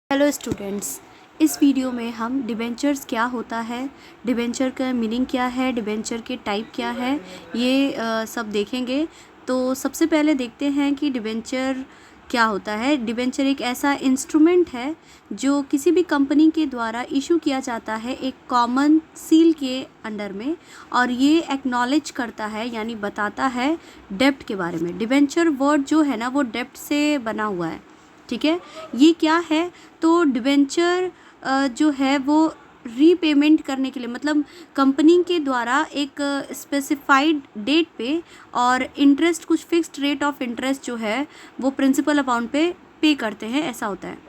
Hello students, इस video में हम डिबेंचर्स क्या होता है, डिबेंचर का मीनिंग क्या है, डिबेंचर के टाइप क्या है, ये सब देखेंगे। तो सबसे पहले देखते हैं कि डिबेंचर क्या होता है। डिबेंचर एक ऐसा इंस्ट्रूमेंट है जो किसी भी कंपनी के द्वारा इशू किया जाता है एक कॉमन सील के अंडर में, और ये एक्नॉलेज करता है यानी बताता है डेब्ट के बारे में। डिबेंचर वर्ड जो है ना वो डेब्ट से बना हुआ है, ठीक है। ये क्या है, तो डिबेंचर जो है वो रीपेमेंट करने के लिए, मतलब कंपनी के द्वारा एक स्पेसिफाइड डेट पे और इंटरेस्ट, कुछ फिक्स्ड रेट ऑफ इंटरेस्ट जो है वो प्रिंसिपल अमाउंट पे करते हैं, ऐसा होता है।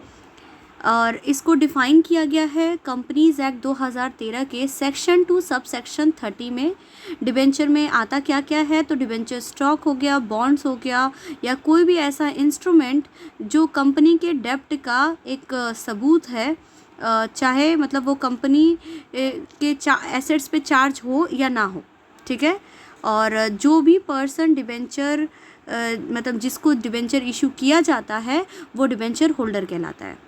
और इसको डिफ़ाइन किया गया है कंपनीज एक्ट 2013 के सेक्शन 2 सब सेक्शन 30 में। डिबेंचर में आता क्या क्या है, तो डिबेंचर स्टॉक हो गया, बॉन्ड्स हो गया, या कोई भी ऐसा इंस्ट्रूमेंट जो कंपनी के डेब्ट का एक सबूत है, चाहे मतलब वो कंपनी के एसेट्स पे चार्ज हो या ना हो, ठीक है। और जो भी पर्सन डिबेंचर मतलब जिसको डिबेंचर इशू किया जाता है वो डिबेंचर होल्डर कहलाता है।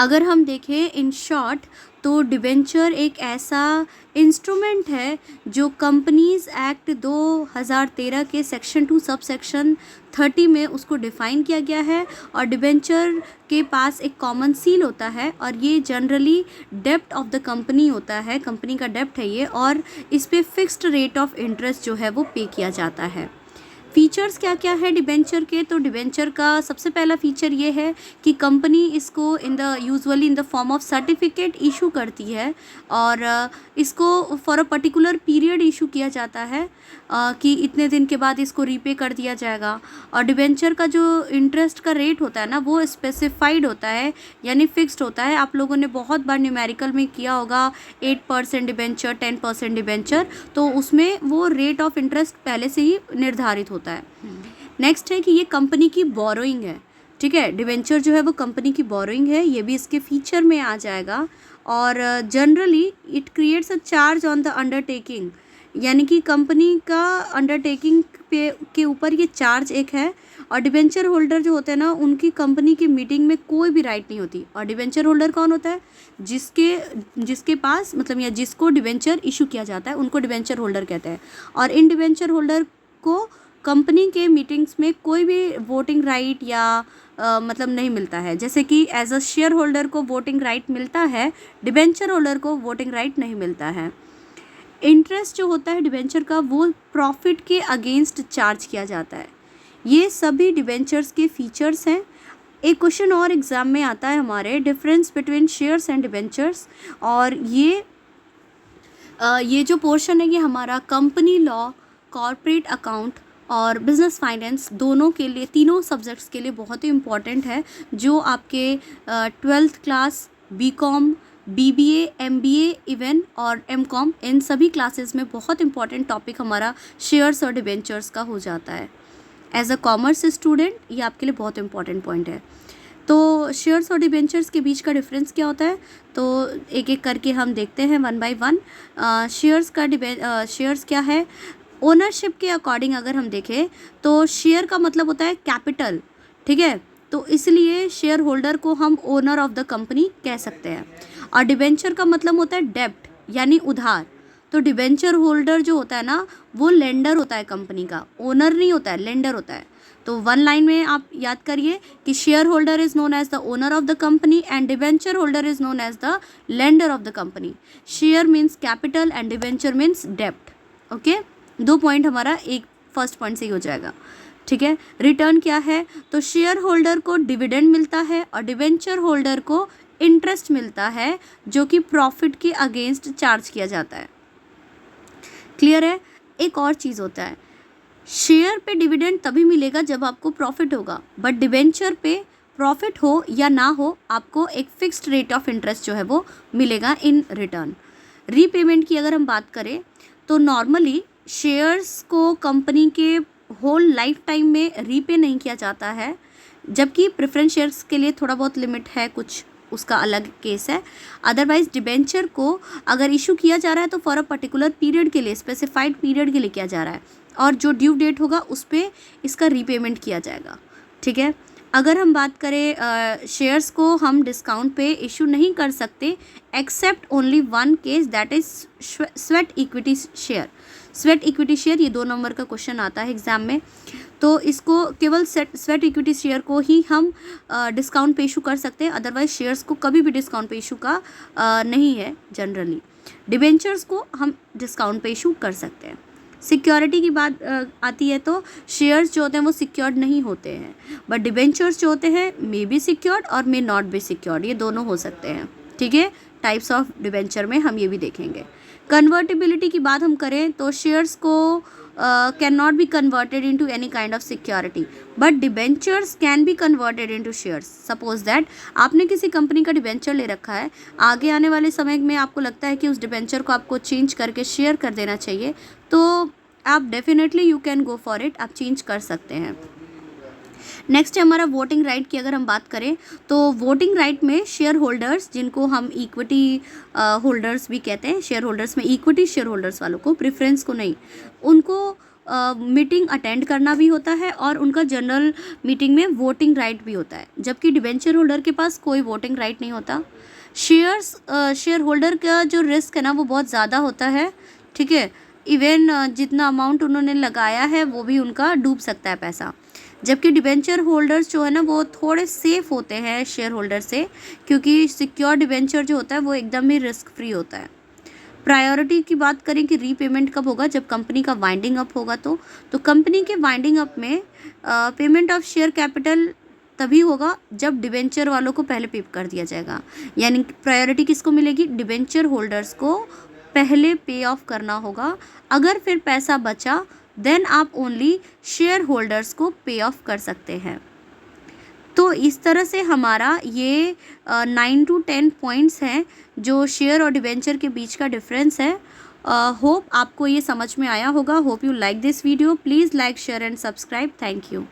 अगर हम देखें इन शॉर्ट, तो डिबेंचर एक ऐसा इंस्ट्रूमेंट है जो कंपनीज एक्ट 2013 के सेक्शन 2 सब सेक्शन 30 में उसको डिफ़ाइन किया गया है। और डिबेंचर के पास एक कॉमन सील होता है और ये जनरली डेब्ट ऑफ द कंपनी होता है, कंपनी का डेब्ट है ये, और इस पर फिक्स्ड रेट ऑफ इंटरेस्ट जो है वो पे किया जाता है। फीचर्स क्या क्या है डिबेंचर के, तो डिबेंचर का सबसे पहला फीचर ये है कि कंपनी इसको usually in the form of certificate issue करती है, और इसको for a particular period issue किया जाता है, कि इतने दिन के बाद इसको रीपे कर दिया जाएगा। और डिबेंचर का जो इंटरेस्ट का रेट होता है ना वो स्पेसिफाइड होता है, यानी फिक्स्ड होता है। आप लोगों ने बहुत बार न्यूमेरिकल में किया होगा 8% डिबेंचर, 10% डिबेंचर, तो उसमें वो रेट ऑफ इंटरेस्ट पहले से ही निर्धारित होता है। नेक्स्ट है कि ये कंपनी की बोरोइंग है, ठीक है। डिबेंचर जो है वो कंपनी की बोरोइंग है, ये भी इसके फीचर में आ जाएगा। और generally it creates a charge on the undertaking, यानी कि कंपनी का अंडरटेकिंग पे के ऊपर ये चार्ज एक है। और डिबेंचर होल्डर जो होते हैं ना उनकी कंपनी की मीटिंग में कोई भी राइट नहीं होती। और डिबेंचर होल्डर कौन होता है, जिसके पास मतलब या जिसको डिबेंचर इशू किया जाता है उनको डिबेंचर होल्डर कहते हैं। और इन डिबेंचर होल्डर को कंपनी के मीटिंग्स में कोई भी वोटिंग राइट या मतलब नहीं मिलता है। जैसे कि एज अ शेयर होल्डर को वोटिंग राइट मिलता है, डिबेंचर होल्डर को वोटिंग राइट नहीं मिलता है। इंटरेस्ट जो होता है डिबेंचर का वो प्रॉफिट के अगेंस्ट चार्ज किया जाता है। ये सभी डिबेंचर्स के फीचर्स हैं। एक क्वेश्चन और एग्ज़ाम में आता है हमारे, difference between shares and debentures, और ये जो पोर्शन है ये हमारा कंपनी लॉ, कॉर्पोरेट अकाउंट और बिजनेस फाइनेंस दोनों के लिए, तीनों सब्जेक्ट्स के लिए बहुत ही इम्पॉर्टेंट है, जो आपके 12th class, BCom, BBA, MBA even और एमकॉम, इन सभी क्लासेस में बहुत इंपॉर्टेंट टॉपिक हमारा शेयर्स और डिबेंचर्स का हो जाता है। एज अ कॉमर्स स्टूडेंट ये आपके लिए बहुत इंपॉर्टेंट पॉइंट है। तो शेयर्स और डिबेंचर्स के बीच का डिफरेंस क्या होता है, तो एक एक करके हम देखते हैं वन बाय वन। शेयर्स क्या है, ओनरशिप के अकॉर्डिंग अगर हम देखें तो शेयर का मतलब होता है कैपिटल, ठीक है। तो इसलिए शेयर होल्डर को हम ओनर ऑफ द कंपनी कह सकते हैं। और डिबेंचर का मतलब होता है डेब्ट, यानी उधार। तो डिबेंचर होल्डर जो होता है ना वो लेंडर होता है, कंपनी का ओनर नहीं होता है, लेंडर होता है। तो वन लाइन में आप याद करिए कि share holder is known as the owner of the company and debenture holder is known as the lender of the company. Share means capital and debenture means डेब्ट। ओके, 2 पॉइंट हमारा एक first point से ही हो जाएगा, ठीक है। Return क्या है, तो शेयर होल्डर को डिविडेंड मिलता है और डिबेंचर होल्डर को इंटरेस्ट मिलता है जो कि प्रॉफिट के अगेंस्ट चार्ज किया जाता है। क्लियर है। एक और चीज़ होता है, शेयर पे डिविडेंड तभी मिलेगा जब आपको प्रॉफिट होगा, बट डिबेंचर पे प्रॉफिट हो या ना हो आपको एक फिक्स्ड रेट ऑफ इंटरेस्ट जो है वो मिलेगा इन रिटर्न। रीपेमेंट की अगर हम बात करें तो नॉर्मली शेयर्स को कंपनी के होल लाइफ टाइम में रीपे नहीं किया जाता है, जबकि प्रेफरेंस शेयर्स के लिए थोड़ा बहुत लिमिट है, कुछ उसका अलग केस है। अदरवाइज डिबेंचर को अगर इशू किया जा रहा है तो फॉर अ पर्टिकुलर पीरियड के लिए, स्पेसिफाइड पीरियड के लिए किया जा रहा है, और जो ड्यू डेट होगा उस पर इसका रीपेमेंट किया जाएगा, ठीक है। अगर हम बात करें शेयर्स को हम डिस्काउंट पे इशू नहीं कर सकते except only one case, that is sweat equity share. Sweat equity share, ये 2 नंबर का क्वेश्चन आता है एग्जाम में, तो इसको केवल स्वेट इक्विटी शेयर को ही हम डिस्काउंट पे इशू कर सकते हैं, अदरवाइज शेयर्स को कभी भी डिस्काउंट पे इशू का नहीं है जनरली। डिबेंचर्स को हम डिस्काउंट पे इशू कर सकते हैं। सिक्योरिटी की बात आती है तो शेयर्स जो होते हैं वो सिक्योर्ड नहीं होते हैं, बट डिबेंचर्स जो होते हैं मे बी सिक्योर्ड और मे नॉट बी सिक्योर्ड, ये दोनों हो सकते हैं। ठीक है, टाइप्स ऑफ डिबेंचर में हम ये भी देखेंगे। कन्वर्टिबिलिटी की बात हम करें तो शेयर्स को can not be converted into any kind of security, but debentures can be converted into shares. Suppose that आपने किसी कंपनी का डिबेंचर ले रखा है, आगे आने वाले समय में आपको लगता है कि उस डिबेंचर को आपको चेंज करके शेयर कर देना चाहिए, तो आप definitely you can go for it, आप चेंज कर सकते हैं। नेक्स्ट है हमारा वोटिंग राइट की अगर हम बात करें तो वोटिंग राइट में शेयर होल्डर्स, जिनको हम इक्विटी होल्डर्स भी कहते हैं, शेयर होल्डर्स में इक्विटी शेयर होल्डर्स वालों को, प्रेफरेंस को नहीं, उनको मीटिंग अटेंड करना भी होता है और उनका जनरल मीटिंग में वोटिंग राइट भी होता है, जबकि डिबेंचर होल्डर के पास कोई वोटिंग राइट नहीं होता। शेयर होल्डर का जो रिस्क है ना वो बहुत ज़्यादा होता है। ठीक है, इवन जितना अमाउंट उन्होंने लगाया है वो भी उनका डूब सकता है पैसा, जबकि डिबेंचर होल्डर्स जो है ना वो थोड़े सेफ होते हैं शेयर होल्डर से, क्योंकि सिक्योर डिबेंचर जो होता है वो एकदम ही रिस्क फ्री होता है। प्रायोरिटी की बात करें कि रीपेमेंट कब होगा, जब कंपनी का वाइंडिंग अप होगा, तो कंपनी के वाइंडिंग अप में पेमेंट ऑफ शेयर कैपिटल तभी होगा जब डिबेंचर वालों को पहले पे कर दिया जाएगा। यानी प्रायोरिटी किसको मिलेगी, डिबेंचर होल्डर्स को पहले पे ऑफ करना होगा। अगर फिर पैसा बचा देन आप ओनली शेयर होल्डर्स को पे ऑफ कर सकते हैं। तो इस तरह से हमारा ये 9 to 10 पॉइंट्स हैं जो शेयर और डिबेंचर के बीच का डिफरेंस है। होप आपको ये समझ में आया होगा। Hope you like this video. Please like, share and subscribe. Thank you.